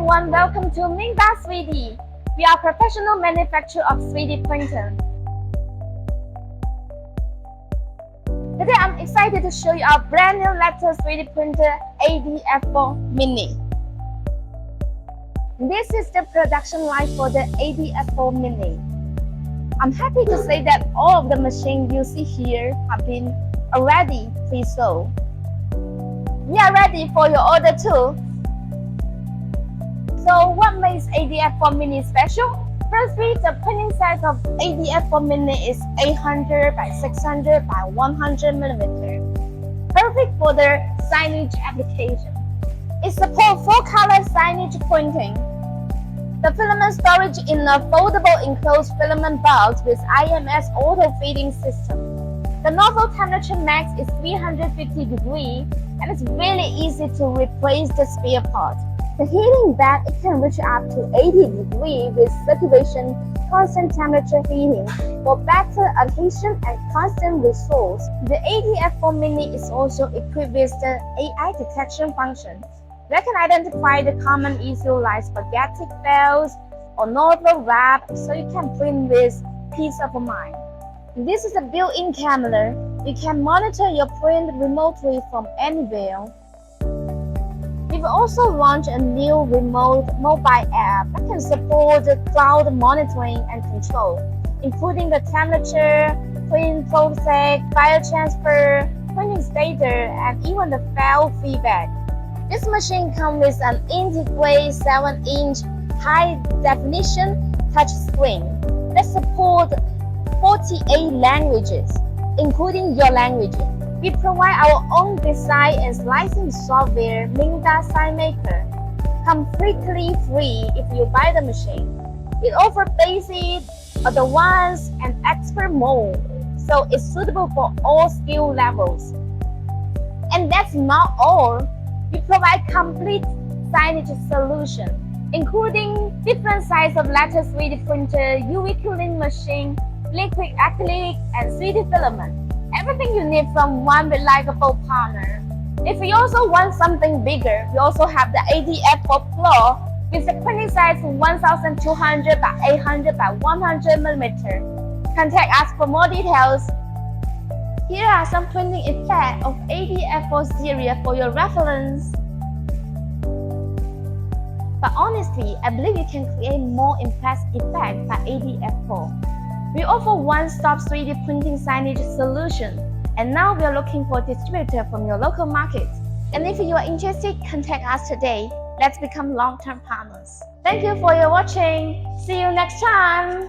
everyone, welcome to MINGDA 3D. We are a professional manufacturer of 3D printer. Today I'm excited to show you our brand new latest 3D printer AD-F4 Mini. This is the production line for the AD-F4 Mini. I'm happy to say that all of the machines you see here have been already pre-sold. We are ready for your order too. So what makes AD-F4 Mini special? Firstly, the printing size of AD-F4 Mini is 800 by 600 by 100 mm. Perfect for the signage application. It supports full-color signage printing. The filament storage in a foldable enclosed filament box with IMS auto-feeding system. The nozzle temperature max is 350 degrees and it's really easy to replace the spare part. The heating bed, it can reach up to 80 degrees with circulation constant temperature heating for better adhesion and constant resource. The AD-F4 Mini is also equipped with the AI detection function that can identify the common issue like spaghetti fails or nozzle wrap, so you can print with peace of mind. This is a built-in camera. You can monitor your print remotely from anywhere. We've also launched a new remote mobile app that can support cloud monitoring and control, including the temperature, print process, file transfer, printing status, and even the file feedback. This machine comes with an integrated 7-inch high-definition touchscreen that supports 48 languages, including your language. We provide our own design and slicing software, MINGDA SignMaker, completely free if you buy the machine. It offers basic, advanced, and expert mode, so it's suitable for all skill levels. And that's not all. We provide complete signage solution, including different sizes of lattice 3D printer, UV cooling machine, liquid acrylic, and 3D filament. Everything you need from one reliable partner. If you also want something bigger, we also have the AD-F4 Pro with a printing size 1200 by 800 by 100 mm. Contact us for more details. Here are some printing effects of AD-F4 series for your reference. But honestly, I believe you can create more impressive effects by AD-F4. We offer one-stop 3D printing signage solution, and now we are looking for a distributor from your local market. And if you are interested, contact us today. Let's become long-term partners. Thank you for your watching. See you next time.